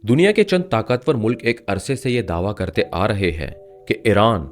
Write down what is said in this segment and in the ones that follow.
दुनिया के चंद ताकतवर मुल्क एक अरसे से ये दावा करते आ रहे हैं कि ईरान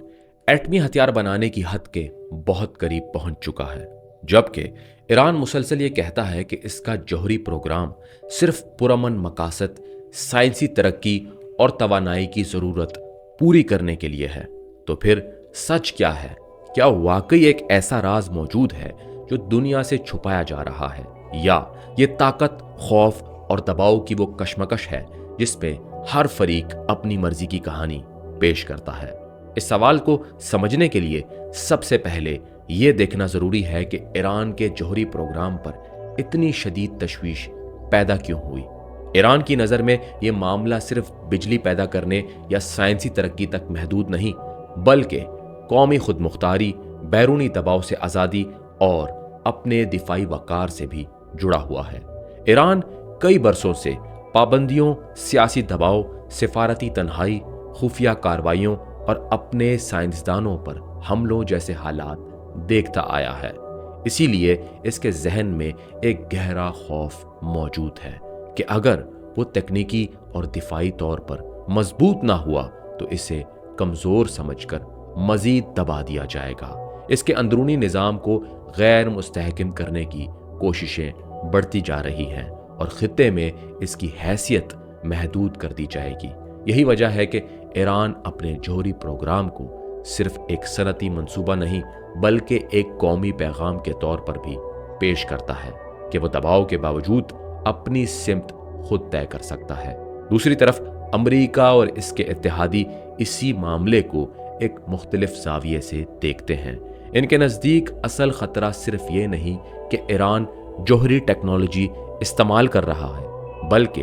एटमी हथियार बनाने की हद के बहुत करीब पहुंच चुका है, जबकि ईरान मुसलसल ये कहता है कि इसका जौहरी प्रोग्राम सिर्फ पुरअमन मकासद, साइंसी तरक्की और तवानाई की ज़रूरत पूरी करने के लिए है। तो फिर सच क्या है? क्या वाकई एक ऐसा राज मौजूद है जो दुनिया से छुपाया जा रहा है, या ये ताकत, खौफ और दबाव की वो कशमकश है जिसमें हर फरीक अपनी मर्जी की कहानी पेश करता है? इस सवाल को समझने के लिए सबसे पहले ये देखना जरूरी है कि ईरान के जौहरी प्रोग्राम पर इतनी शदीद तशवीश पैदा क्यों हुई। ईरान की नज़र में ये मामला सिर्फ बिजली पैदा करने या साइंसी तरक्की तक महदूद नहीं, बल्कि कौमी खुदमुख्तारी, बैरूनी दबाव से आज़ादी और अपने दिफाई वकार से भी जुड़ा हुआ है। ईरान कई बरसों से पाबंदियों, सियासी दबाव, सिफारती तन्हाई, खुफिया कार्रवाइयों और अपने साइंसदानों पर हमलों जैसे हालात देखता आया है। इसीलिए इसके जहन में एक गहरा खौफ मौजूद है कि अगर वो तकनीकी और दिफाई तौर पर मजबूत ना हुआ तो इसे कमज़ोर समझकर मजीद दबा दिया जाएगा। इसके अंदरूनी निज़ाम को गैर मुस्तहकम करने की कोशिशें बढ़ती जा रही हैं और खित्ते में इसकी हैसियत महदूद कर दी जाएगी। यही वजह है कि ईरान अपने जौहरी प्रोग्राम को सिर्फ एक सनती मंसूबा नहीं, बल्कि एक कौमी पैगाम के तौर पर भी पेश करता है कि वो दबाव के बावजूद अपनी सिमत खुद तय कर सकता है। दूसरी तरफ अमेरिका और इसके इत्तेहादी इसी मामले को एक मुख्तलिफ जाविये से देखते हैं। इनके नज़दीक असल ख़तरा सिर्फ ये नहीं कि ईरान जौहरी टेक्नोलॉजी इस्तेमाल कर रहा है, बल्कि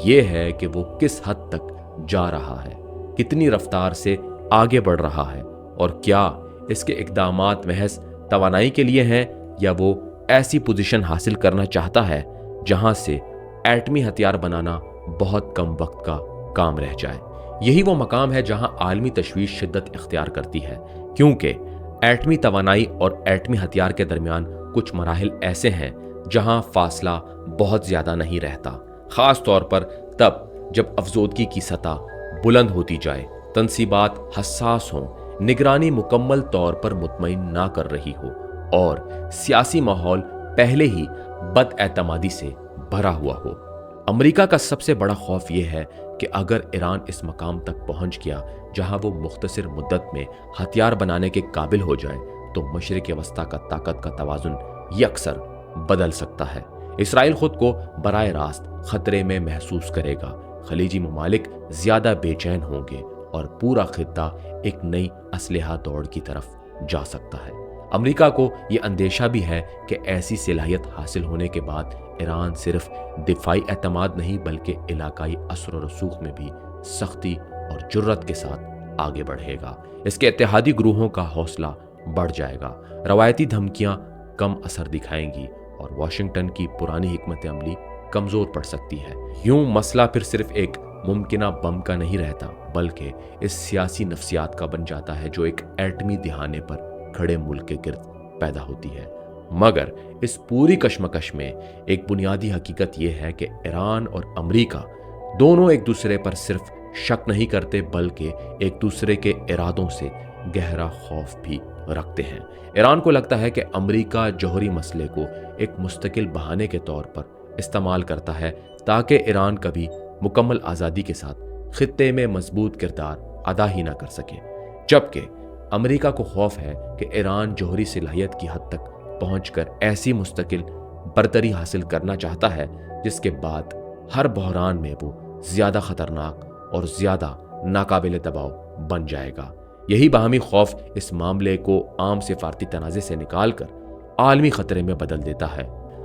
ये है कि वो किस हद तक जा रहा है, कितनी रफ्तार से आगे बढ़ रहा है, और क्या इसके इक़दामात महज तवानाई के लिए हैं या वो ऐसी पोजीशन हासिल करना चाहता है जहां से एटमी हथियार बनाना बहुत कम वक्त का काम रह जाए। यही वो मकाम है जहां आलमी तशवीश शिद्दत इख्तियार करती है, क्योंकि एटमी तवानाई और एटमी हथियार के दरमियान कुछ मराहिल ऐसे हैं जहां फासला बहुत ज़्यादा नहीं रहता, ख़ास तौर पर तब जब अफजोदगी की सतह बुलंद होती जाए, तनसीबात हसास हों, निगरानी मुकम्मल तौर पर मुतमईन ना कर रही हो और सियासी माहौल पहले ही बदएतमादी से भरा हुआ हो। अमेरिका का सबसे बड़ा खौफ यह है कि अगर ईरान इस मकाम तक पहुंच गया जहां वो मुख्तसर मुद्दत में हथियार बनाने के काबिल हो जाए, तो मशरिक़ वस्ता का ताकत का तवाज़ुन यकसर बदल सकता है। इसराइल खुद को बराह रास्त खतरे में महसूस करेगा, खलीजी ममालिक ज़्यादा बेचैन होंगे और पूरा खित्ता एक नई असलहा दौड़ की तरफ जा सकता है। अमेरिका को यह अंदेशा भी है कि ऐसी सलाहियत हासिल होने के बाद ईरान सिर्फ दिफाई एतमाद नहीं, बल्कि इलाकाई असर और रसूख में भी सख्ती और जुर्रत के साथ आगे बढ़ेगा। इसके इत्तेहादी ग्रूहों का हौसला बढ़ जाएगा, रवायती धमकियां कम असर दिखाएंगी और वाशिंगटन की पुरानी हिकमत अमली कमज़ोर पड़ सकती है। यूं मसला फिर सिर्फ एक मुमकिना बम का नहीं रहता, बल्कि इस सियासी नफ्सियात का बन जाता है जो एक एटमी दिहाने पर खड़े मुल्क के गिर्द पैदा होती है। मगर इस पूरी कशमकश में एक बुनियादी हकीकत यह है कि ईरान और अमेरिका दोनों एक दूसरे पर सिर्फ शक नहीं करते, बल्कि एक दूसरे के इरादों से गहरा खौफ भी रखते हैं। ईरान को लगता है कि अमेरिका जौहरी मसले को एक मुस्तकिल बहाने के तौर पर इस्तेमाल करता है ताकि ईरान कभी मुकम्मल आज़ादी के साथ खित्ते में मजबूत किरदार अदा ही ना कर सके, जबकि अमेरिका को खौफ है कि ईरान जौहरी सलाहियत की हद तक पहुंचकर ऐसी मुस्तकिल बरतरी हासिल करना चाहता है जिसके बाद हर बहरान में वो ज़्यादा ख़तरनाक और ज़्यादा नाकाबिल दबाव बन जाएगा। यही बाहमी खौफ इस मामले को आम सिफारती तनाज़े से निकालकर आलमी ख़तरे में बदल देता है।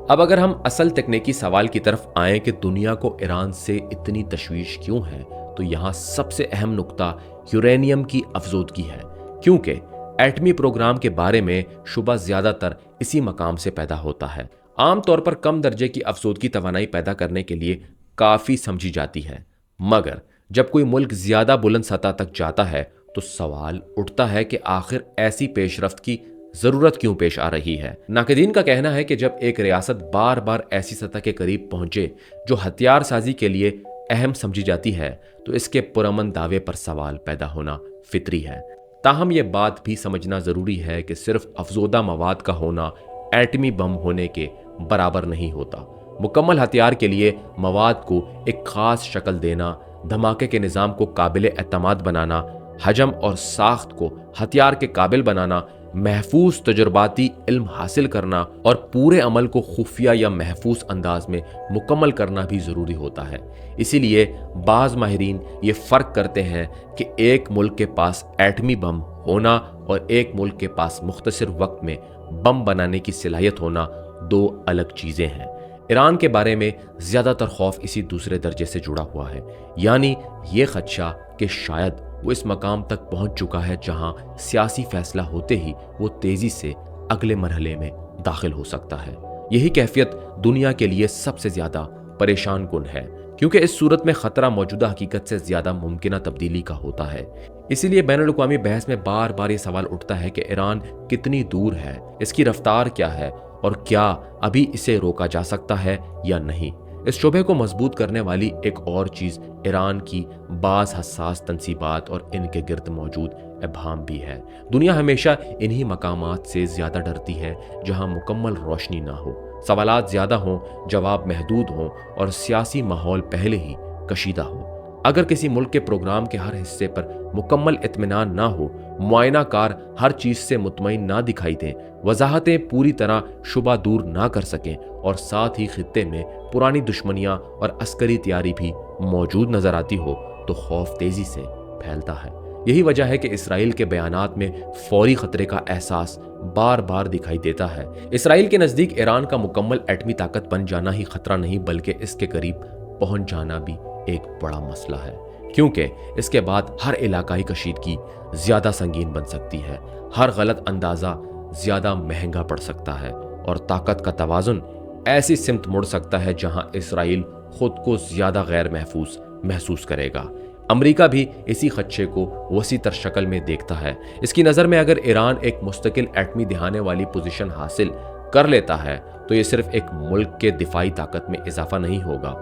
अब अगर हम असल तकनीकी सवाल की तरफ आएँ कि दुनिया को ईरान से इतनी तशवीश क्यों है, तो यहाँ सबसे अहम नुक्ता यूरेनियम की अफजोदगी है, क्योंकि एटमी प्रोग्राम के बारे में शुबा ज़्यादातर इसी मकाम से पैदा होता है। आमतौर पर कम दर्जे की अफसोदगी तवानाई पैदा करने के लिए काफ़ी समझी जाती है, मगर जब कोई मुल्क ज़्यादा बुलंद सतह तक जाता है तो सवाल उठता है कि आखिर ऐसी पेशरफ्त की ज़रूरत क्यों पेश आ रही है। नाक़दीन का कहना है कि जब एक रियासत बार बार ऐसी सतह के करीब पहुंचे जो हथियार साजी के लिए اہم سمجھی جاتی ہے تو اس کے پرامن دعوے پر سوال پیدا ہونا فطری ہے۔ تاہم یہ بات بھی سمجھنا ضروری ہے کہ صرف افزودہ مواد کا ہونا ایٹمی بم ہونے کے برابر نہیں ہوتا۔ مکمل ہتھیار کے لیے مواد کو ایک خاص شکل دینا، دھماکے کے نظام کو قابل اعتماد بنانا، حجم اور ساخت کو ہتھیار کے قابل بنانا، محفوظ تجرباتی علم حاصل کرنا اور پورے عمل کو خفیہ یا محفوظ انداز میں مکمل کرنا بھی ضروری ہوتا ہے۔ اسی لیے بعض ماہرین یہ فرق کرتے ہیں کہ ایک ملک کے پاس ایٹمی بم ہونا اور ایک ملک کے پاس مختصر وقت میں بم بنانے کی صلاحیت ہونا دو الگ چیزیں ہیں۔ ایران کے بارے میں زیادہ تر خوف اسی دوسرے درجے سے جڑا ہوا ہے، یعنی یہ خدشہ کہ شاید وہ اس مقام تک پہنچ چکا ہے جہاں سیاسی فیصلہ ہوتے ہی وہ تیزی سے اگلے مرحلے میں داخل ہو سکتا ہے۔ یہی کیفیت دنیا کے لیے سب سے زیادہ پریشان کن ہے، کیونکہ اس صورت میں خطرہ موجودہ حقیقت سے زیادہ ممکنہ تبدیلی کا ہوتا ہے۔ اسی لیے بین الاقوامی بحث میں بار بار یہ سوال اٹھتا ہے کہ ایران کتنی دور ہے، اس کی رفتار کیا ہے اور کیا ابھی اسے روکا جا سکتا ہے یا نہیں۔ اس شعبے کو مضبوط کرنے والی ایک اور چیز ایران کی بعض حساس تنصیبات اور ان کے گرد موجود ابہام بھی ہے۔ دنیا ہمیشہ انہی مقامات سے زیادہ ڈرتی ہے جہاں مکمل روشنی نہ ہو، سوالات زیادہ ہوں، جواب محدود ہوں اور سیاسی ماحول پہلے ہی کشیدہ ہو۔ اگر کسی ملک کے پروگرام کے ہر حصے پر مکمل اطمینان نہ ہو، معائنہ کار ہر چیز سے مطمئن نہ دکھائی دیں، وضاحتیں پوری طرح شبہ دور نہ کر سکیں اور ساتھ ہی خطے میں پرانی دشمنیاں اور عسکری تیاری بھی موجود نظر آتی ہو تو خوف تیزی سے پھیلتا ہے۔ یہی وجہ ہے کہ اسرائیل کے بیانات میں فوری خطرے کا احساس بار بار دکھائی دیتا ہے۔ اسرائیل کے نزدیک ایران کا مکمل ایٹمی طاقت بن جانا ہی خطرہ نہیں، بلکہ اس کے قریب پہنچ جانا بھی ایک بڑا مسئلہ ہے، کیونکہ اس کے بعد ہر علاقائی کشیدگی زیادہ سنگین بن سکتی ہے، ہر غلط اندازہ زیادہ مہنگا پڑ سکتا ہے اور طاقت کا توازن ایسی سمت مڑ سکتا ہے جہاں اسرائیل خود کو زیادہ غیر محفوظ محسوس کرے گا۔ امریکہ بھی اسی خدشے کو وسیع تر شکل میں دیکھتا ہے۔ اس کی نظر میں اگر ایران ایک مستقل ایٹمی دہانے والی پوزیشن حاصل کر لیتا ہے تو یہ صرف ایک ملک کے دفاعی طاقت میں اضافہ نہیں ہوگا،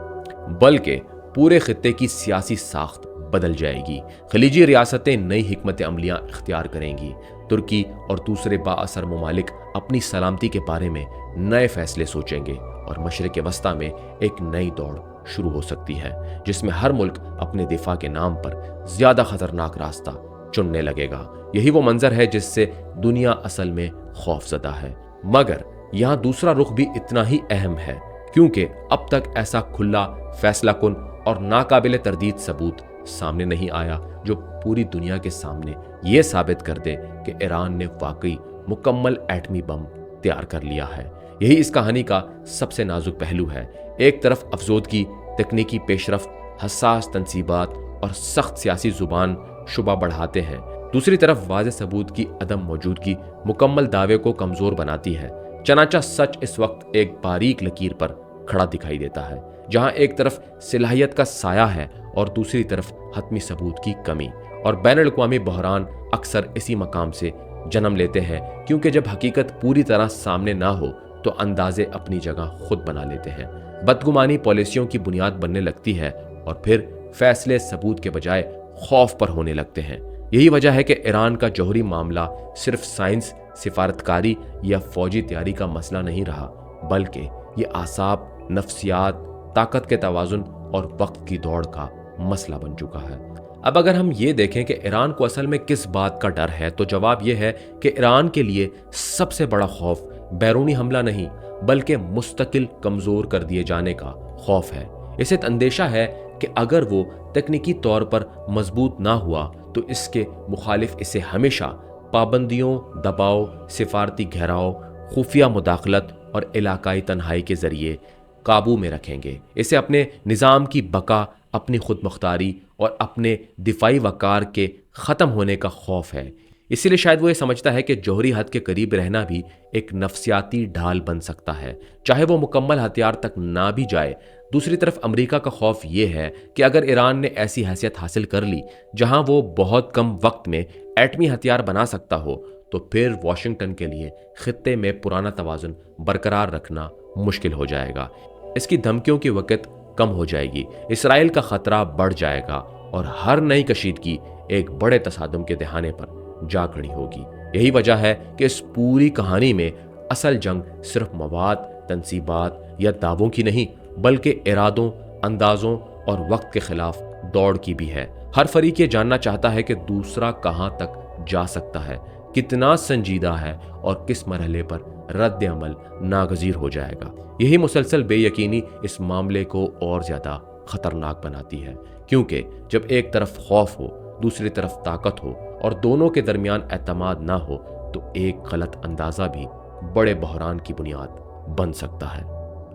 بلکہ پورے خطے کی سیاسی ساخت بدل جائے گی۔ خلیجی ریاستیں نئی حکمت عملیاں اختیار کریں گی، ترکی اور دوسرے بااثر ممالک اپنی سلامتی کے بارے میں نئے فیصلے سوچیں گے اور مشرق وسطیٰ میں ایک نئی دوڑ شروع ہو سکتی ہے جس میں ہر ملک اپنے دفاع کے نام پر زیادہ خطرناک راستہ چننے لگے گا۔ یہی وہ منظر ہے جس سے دنیا اصل میں خوف زدہ ہے۔ مگر یہاں دوسرا رخ بھی اتنا ہی اہم ہے، کیونکہ اب تک ایسا کھلا، فیصلہ کن اور ناقابل تردید ثبوت سامنے نہیں آیا جو پوری دنیا کے سامنے یہ ثابت کر دے کہ ایران نے واقعی مکمل ایٹمی بم تیار کر لیا ہے۔ یہی اس کہانی کا سب سے نازک پہلو ہے۔ ایک طرف افزودگی، تکنیکی پیش رفت، حساس تنصیبات اور سخت سیاسی زبان شبہ بڑھاتے ہیں، دوسری طرف واضح ثبوت کی عدم موجودگی مکمل دعوے کو کمزور بناتی ہے۔ چنانچہ سچ اس وقت ایک باریک لکیر پر کھڑا دکھائی دیتا ہے، جہاں ایک طرف صلاحیت کا سایہ ہے اور دوسری طرف حتمی ثبوت کی کمی، اور بین الاقوامی بحران اکثر اسی مقام سے جنم لیتے ہیں، کیونکہ جب حقیقت پوری طرح سامنے نہ ہو تو اندازے اپنی جگہ خود بنا لیتے ہیں، بدگمانی پالیسیوں کی بنیاد بننے لگتی ہے اور پھر فیصلے ثبوت کے بجائے خوف پر ہونے لگتے ہیں۔ یہی وجہ ہے کہ ایران کا جوہری معاملہ صرف سائنس، سفارتکاری یا فوجی تیاری کا مسئلہ نہیں رہا، بلکہ یہ اعصاب، نفسیات، طاقت کے توازن اور وقت کی دوڑ کا مسئلہ بن چکا ہے۔ اب اگر ہم یہ دیکھیں کہ ایران کو اصل میں کس بات کا ڈر ہے تو جواب یہ ہے کہ ایران کے لیے سب سے بڑا خوف بیرونی حملہ نہیں بلکہ مستقل کمزور کر دیے جانے کا خوف ہے۔ اسے اندیشہ ہے کہ اگر وہ تکنیکی طور پر مضبوط نہ ہوا تو اس کے مخالف اسے ہمیشہ پابندیوں، دباؤ، سفارتی گھیراؤ، خفیہ مداخلت اور علاقائی تنہائی کے ذریعے قابو میں رکھیں گے۔ اسے اپنے نظام کی بقا، اپنی خود مختاری اور اپنے دفاعی وقار کے ختم ہونے کا خوف ہے۔ اسی لیے شاید وہ یہ سمجھتا ہے کہ جوہری حد کے قریب رہنا بھی ایک نفسیاتی ڈھال بن سکتا ہے، چاہے وہ مکمل ہتھیار تک نہ بھی جائے۔ دوسری طرف امریکہ کا خوف یہ ہے کہ اگر ایران نے ایسی حیثیت حاصل کر لی جہاں وہ بہت کم وقت میں ایٹمی ہتھیار بنا سکتا ہو تو پھر واشنگٹن کے لیے خطے میں پرانا توازن برقرار رکھنا مشکل ہو جائے گا۔ اس کی دھمکیوں کی وقت कम हो जाएगी, इसराइल का खतरा बढ़ जाएगा और हर नई कशीदगी एक बड़े तसादुम के दहाने पर जा खड़ी होगी। यही वजह है कि इस पूरी कहानी में असल जंग सिर्फ मवाद, तनसीबात या दावों की नहीं, बल्कि इरादों, अंदाजों और वक्त के खिलाफ दौड़ की भी है। हर फरीक ये जानना चाहता है कि दूसरा कहां तक जा सकता है, कितना संजीदा है और किस मरहले पर रद्द अमल नागजीर हो जाएगा। यही मुसलसल बेयकीनी इस मामले को और ज्यादा खतरनाक बनाती है, क्योंकि जब एक तरफ खौफ हो, दूसरी तरफ ताकत हो और दोनों के दरमियान एतमाद ना हो, तो एक गलत अंदाजा भी बड़े बहरान की बुनियाद बन सकता है।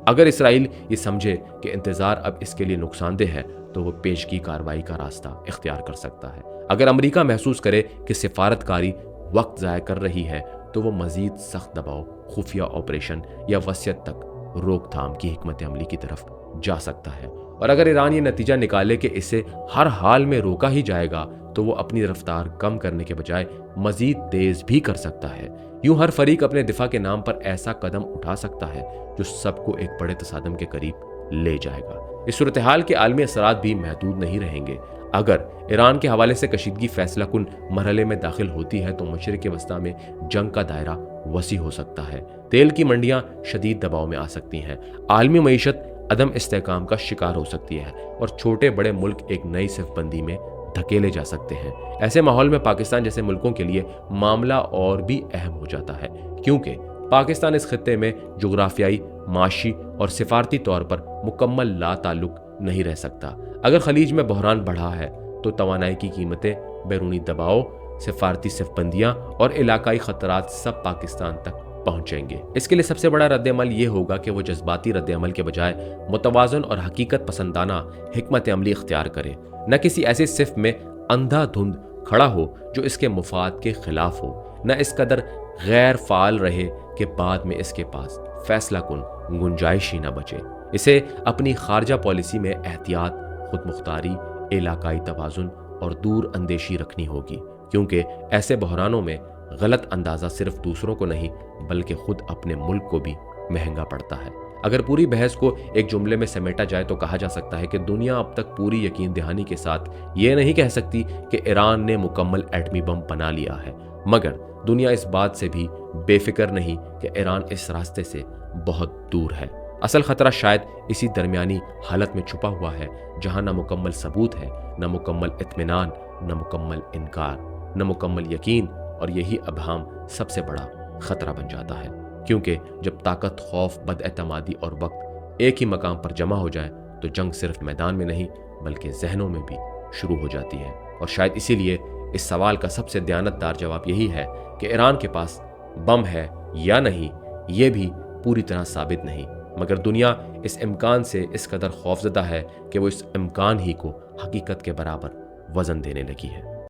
अगर इसराइल ये समझे कि इंतजार अब इसके लिए नुकसानदेह है, तो वो पेशगी कार्रवाई का रास्ता इख्तियार कर सकता है। अगर अमेरिका महसूस करे कि सिफारतकारी वक्त ज़ाया कर रही है, तो वो मजीद सख्त दबाव, खुफिया ऑपरेशन या वसीयत तक रोकथाम की हिकमत अमली की तरफ जा सकता है। और अगर ईरान ये नतीजा निकाले कि इसे हर हाल में रोका ही जाएगा, तो वो अपनी रफ्तार कम करने के बजाय मजीद तेज भी कर सकता है। यूं हर फरीक अपने दिफा के नाम पर ऐसा कदम उठा सकता है जो सबको एक बड़े तसादम के करीब ले जाएगा। इस सूरत हाल के आलमी असरात भी महदूद नहीं रहेंगे। अगर ईरान के हवाले से कशीदगी फैसला कुन मरहले में दाखिल होती है, तो मशरिक़ वस्ता में जंग का दायरा वसी हो सकता है। तेल की मंडियां शदीद दबाव में आ सकती हैं, आलमी मईशत अदम इस्तेहकाम का शिकार हो सकती है और छोटे बड़े मुल्क एक नई सिफबंदी में धकेले जा सकते हैं। ऐसे माहौल में पाकिस्तान जैसे मुल्कों के लिए मामला और भी अहम हो जाता है, क्योंकि पाकिस्तान इस खित्ते में जुग्राफियाई, माशी और सिफारती तौर पर मुकम्मल ला ताल्लुक नहीं रह सकता। अगर खलीज में बहरान बढ़ा है, तो तवानाई की कीमतें, बैरूनी दबाव, सिफारती सिफबंदियां और इलाकाई खतरात सब पाकिस्तान तक पहुंचेंगे। इसके लिए सबसे बड़ा रद्दअमल ये होगा कि वो जज्बाती रद्दअमल के बजाय मुतवाज़न और हकीकत पसंदाना हिकमत अमली इख्तियार करे, न किसी ऐसी सिफ में अंधाधुंध खड़ा हो जो इसके मुफाद के खिलाफ हो, न इस कदर गैर फाल रहे कि बाद में इसके पास फैसला कुन गुंजाइश ही न बचे। इसे अपनी खारजा पॉलिसी में एहतियात, खुद मुख्तारी, इलाकाई तवाज़ुन और दूर अंदेशी रखनी होगी, क्योंकि ऐसे बहरानों में गलत अंदाज़ा सिर्फ दूसरों को नहीं, बल्कि खुद अपने मुल्क को भी महंगा पड़ता है। अगर पूरी बहस को एक जुमले में समेटा जाए तो कहा जा सकता है कि दुनिया अब तक पूरी यकीन दहानी के साथ ये नहीं कह सकती कि ईरान ने मुकम्मल एटमी बम बना लिया है, मगर दुनिया इस बात से भी बेफिक्र नहीं कि ईरान इस रास्ते से बहुत दूर है। असल खतरा शायद इसी दरमियानी हालत में छुपा हुआ है, जहां न मुकम्मल सबूत है, न मुकम्मल इत्मीनान, न मुकम्मल इनकार, न मुकम्मल यकीन, और यही अबहम सबसे बड़ा खतरा बन जाता है। क्योंकि जब ताकत, खौफ, बदएतमादी और वक्त एक ही मकाम पर जमा हो जाए, तो जंग सिर्फ मैदान में नहीं बल्कि जहनों में भी शुरू हो जाती है। और शायद इसीलिए इस सवाल का सबसे दयानतदार जवाब यही है कि ईरान के पास बम है या नहीं, ये भी पूरी तरह साबित नहीं, मगर दुनिया इस इम्कान से इस कदर खौफजदा है कि वो इस इम्कान ही को हकीकत के बराबर वजन देने लगी है।